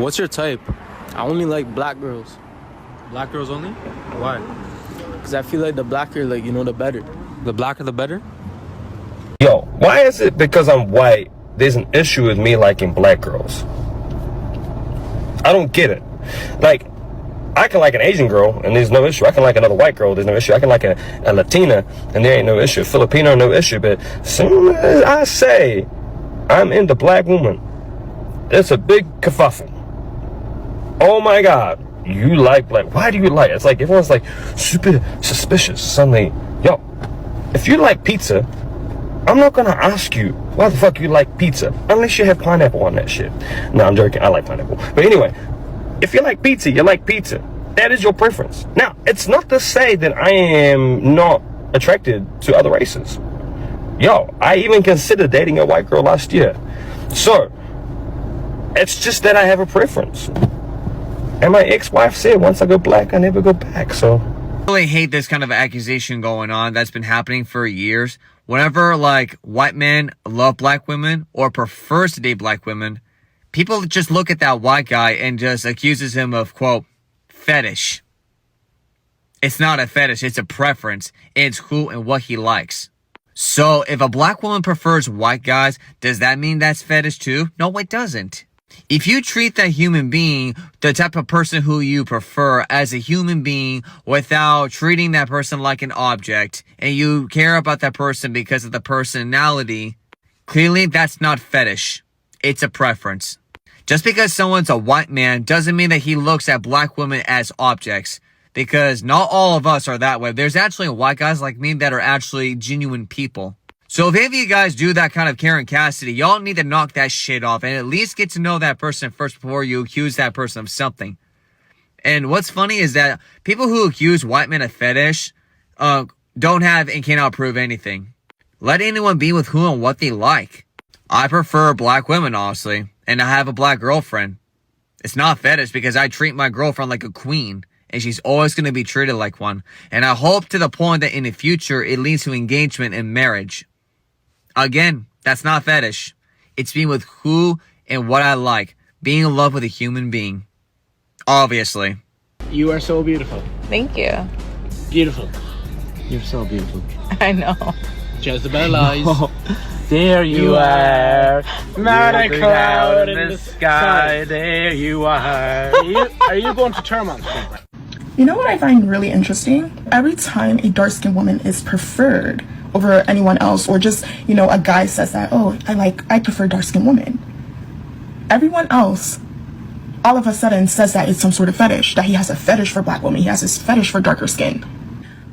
What's your type? I only like black girls. Black girls only? Why? Because I feel like the blacker, like, you know, the better. The blacker the better? Yo, why is it because I'm white, there's an issue with me liking black girls? I don't get it. Like, I can like an Asian girl, and there's no issue. I can like another white girl, there's no issue. I can like a Latina, and there ain't no issue. Filipino, no issue. But as soon as I say I'm into black woman, it's a big kerfuffle. Oh my God, you like black? Why do you like it? It's like everyone's like super suspicious. Suddenly, yo, if you like pizza, I'm not gonna ask you why the fuck you like pizza unless you have pineapple on that shit. No, I'm joking. I like pineapple. But anyway, if you like pizza, you like pizza. That is your preference. Now, it's not to say that I am not attracted to other races. Yo, I even considered dating a white girl last year. So, it's just that I have a preference. And my ex-wife said, once I go black, I never go back, so. I really hate this kind of accusation going on that's been happening for years. Whenever, like, white men love black women or prefers to date black women, people just look at that white guy and just accuses him of, quote, fetish. It's not a fetish, it's a preference. It's who and what he likes. So, if a black woman prefers white guys, does that mean that's fetish too? No, it doesn't. If you treat that human being, the type of person who you prefer, as a human being without treating that person like an object, and you care about that person because of the personality, clearly that's not fetish. It's a preference. Just because someone's a white man doesn't mean that he looks at black women as objects, because not all of us are that way. There's actually white guys like me that are actually genuine people. So if any of you guys do that kind of Karen Cassidy, y'all need to knock that shit off and at least get to know that person first before you accuse that person of something. And what's funny is that people who accuse white men of fetish don't have and cannot prove anything. Let anyone be with who and what they like. I prefer black women, honestly, and I have a black girlfriend. It's not fetish because I treat my girlfriend like a queen, and she's always going to be treated like one. And I hope to the point that in the future it leads to engagement and marriage. Again, that's not fetish. It's being with who and what I like. Being in love with a human being. Obviously. You are so beautiful. Thank you. Beautiful. You're so beautiful. I know. Jezebel eyes. There you are. Not a cloud in the sky. There you are. Are you going to Termont? You know what I find really interesting? Every time a dark-skinned woman is preferred over anyone else, or just, you know, a guy says that, oh, I prefer dark-skinned women, everyone else all of a sudden says that it's some sort of fetish, that he has a fetish for black women, he has this fetish for darker skin.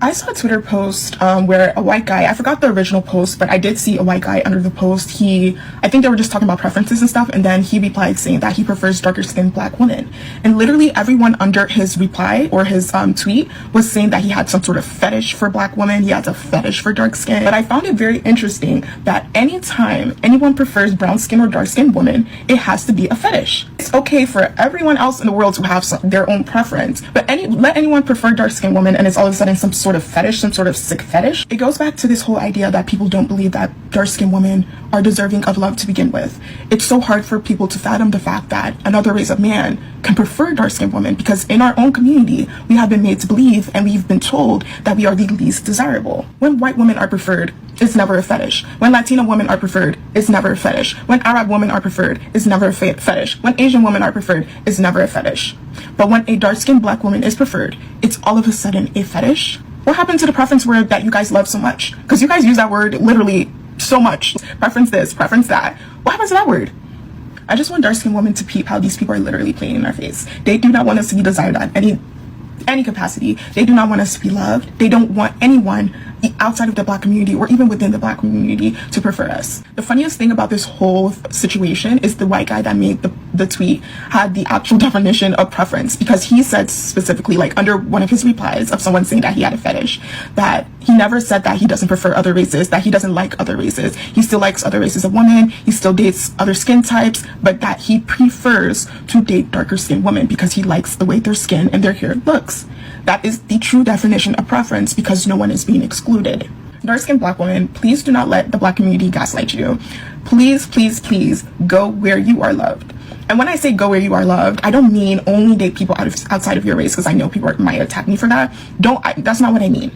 I saw a Twitter post where a white guy, I forgot the original post, but I did see a white guy under the post. I think they were just talking about preferences and stuff, and then he replied saying that he prefers darker skinned black women. And literally everyone under his reply or his tweet was saying that he had some sort of fetish for black women, he has a fetish for dark skin. But I found it very interesting that anytime anyone prefers brown skin or dark skinned women, it has to be a fetish. It's okay for everyone else in the world to have their own preference, but let anyone prefer dark skinned women and it's all of a sudden some sort of fetish, some sort of sick fetish. It goes back to this whole idea that people don't believe that dark-skinned women are deserving of love to begin with. It's so hard for people to fathom the fact that another race of man can prefer dark-skinned women, because in our own community, we have been made to believe and we've been told that we are the least desirable. When white women are preferred, it's never a fetish. When Latino women are preferred, it's never a fetish. When Arab women are preferred, it's never a fetish. When Asian women are preferred, it's never a fetish. But when a dark-skinned black woman is preferred, it's all of a sudden a fetish. What happened to the preference word that you guys love so much? Because you guys use that word literally so much. Preference this, preference that. What happens to that word? I just want dark-skinned women to peep how these people are literally playing in our face. They do not want us to be desired at any capacity. They do not want us to be loved. They don't want anyone outside of the black community or even within the black community to prefer us. The funniest thing about this whole situation is the white guy that made the tweet had the actual definition of preference, because he said specifically, like under one of his replies of someone saying that he had a fetish, that he never said that he doesn't prefer other races, that he doesn't like other races. He still likes other races of women, he still dates other skin types, but that he prefers to date darker skinned women because he likes the way their skin and their hair looks. That is the true definition of preference, because no one is being excluded. Dark-skinned black women, please do not let the black community gaslight you. Please, please, please go where you are loved. And when I say go where you are loved, I don't mean only date people outside of your race, because I know people might attack me for that. That's not what I mean.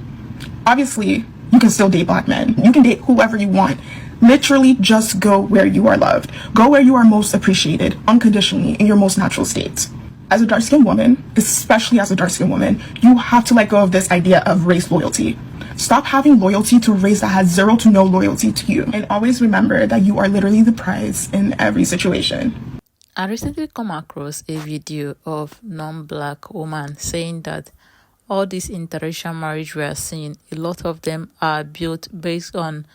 Obviously, you can still date black men. You can date whoever you want. Literally, just go where you are loved. Go where you are most appreciated, unconditionally, in your most natural state. As a dark-skinned woman, especially as a dark-skinned woman, you have to let go of this idea of race loyalty. Stop having loyalty to a race that has zero to no loyalty to you. And always remember that you are literally the prize in every situation. I recently come across a video of non-black woman saying that all these interracial marriage we are seeing, a lot of them are built based on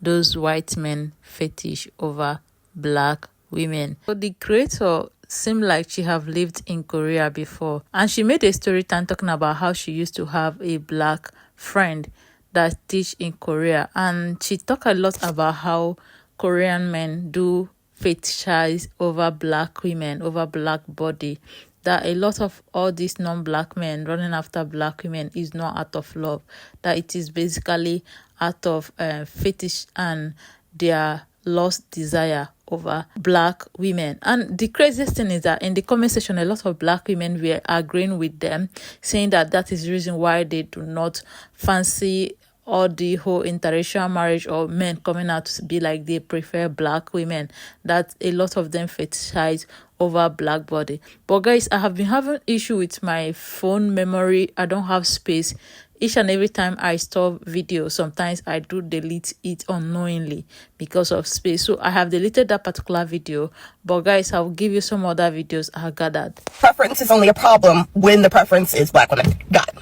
those white men fetish over black women. So the creator seemed like she have lived in Korea before, and she made a story time talking about how she used to have a black friend that teach in Korea, and she talked a lot about how Korean men do fetishize over black women, over black body, that a lot of all these non-black men running after black women is not out of love, that it is basically out of fetish and their lost desire over black women. And the craziest thing is that in the comment section, a lot of black women were agreeing with them, saying that that is the reason why they do not fancy or the whole interracial marriage, or men coming out to be like they prefer black women, that a lot of them fetishize over black body. But guys, I have been having issue with my phone memory. I don't have space. Each and every time I store video, sometimes I do delete it unknowingly because of space. So I have deleted that particular video. But guys, I'll give you some other videos I gathered. Preference is only a problem when the preference is black women. Got it.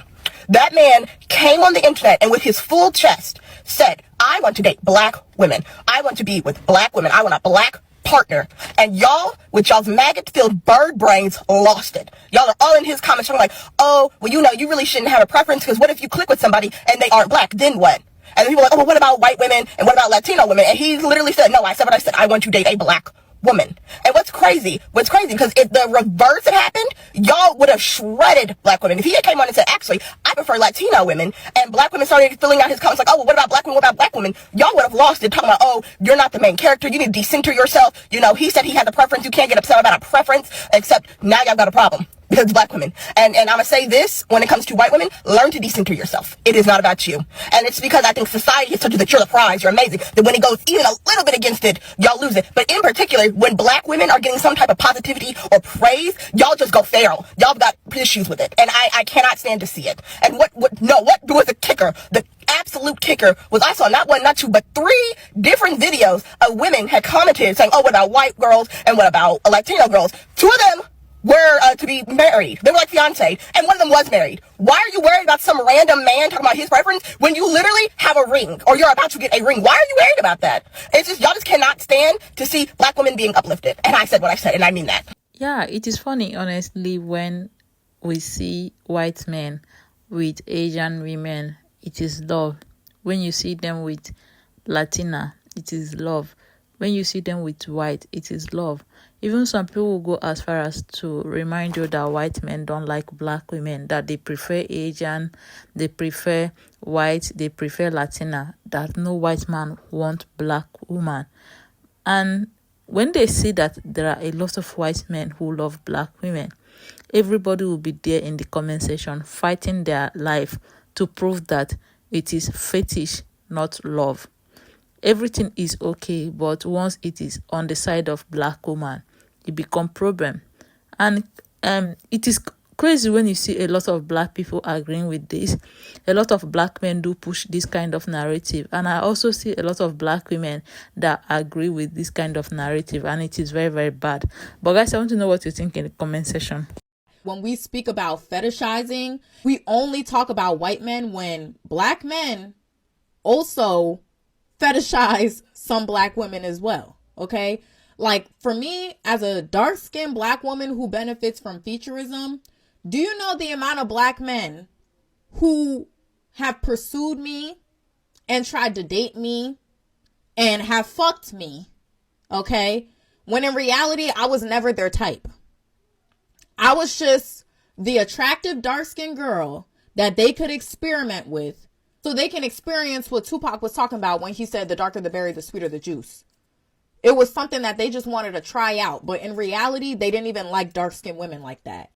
That man came on the internet and with his full chest said, I want to date black women. I want to be with black women. I want a black partner. And y'all, with y'all's maggot-filled bird brains, lost it. Y'all are all in his comments talking like, oh, well, you know, you really shouldn't have a preference, because what if you click with somebody and they aren't black? Then what? And then people are like, oh, well, what about white women? And what about Latino women? And he literally said, no, I said what I said. I want to date a black woman. And what's crazy, because if the reverse had happened, y'all would have shredded black women. If he had came on and said, actually, I prefer Latino women, and black women started filling out his comments like, oh, well, what about black women? What about black women? Y'all would have lost it, talking about, oh, you're not the main character. You need to decenter yourself. You know, he said he had a preference. You can't get upset about a preference, except now y'all got a problem. Because it's black women. And I'm gonna say this, when it comes to white women, learn to decenter yourself. It is not about you. And it's because I think society has told you that you're the prize, you're amazing, that when it goes even a little bit against it, y'all lose it. But in particular, when black women are getting some type of positivity or praise, y'all just go feral. Y'all got issues with it. And I cannot stand to see it. And what was the kicker? The absolute kicker was I saw not one, not two, but 3 different videos of women had commented saying, oh, what about white girls and what about Latino girls? 2 of them were to be married. They were like fiance, and one of them was married. Why are you worried about some random man talking about his preference when you literally have a ring, or you're about to get a ring? Why are you worried about that? It's just, y'all just cannot stand to see black women being uplifted. And I said what I said, and I mean that. Yeah, it is funny, honestly, when we see white men with Asian women, it is love. When you see them with Latina, it is love. When you see them with white, it is love. Even some people will go as far as to remind you that white men don't like black women, that they prefer Asian, they prefer white, they prefer Latina, that no white man wants black woman. And when they see that there are a lot of white men who love black women, everybody will be there in the comment section fighting their life to prove that it is fetish, not love. Everything is okay, but once it is on the side of black woman, it become problem. And it is crazy when you see a lot of black people agreeing with this. A lot of black men do push this kind of narrative, and I also see a lot of black women that agree with this kind of narrative, and it is very, very bad. But guys, I want to know what you think in the comment section. When we speak about fetishizing, we only talk about white men when black men also fetishize some black women as well. Okay, like for me, as a dark-skinned black woman who benefits from featureism, do you know the amount of black men who have pursued me and tried to date me and have fucked me, okay, when in reality I was never their type? I was just the attractive dark-skinned girl that they could experiment with, so they can experience what Tupac was talking about when he said the darker the berry, the sweeter the juice. It was something that they just wanted to try out. But in reality, they didn't even like dark-skinned women like that.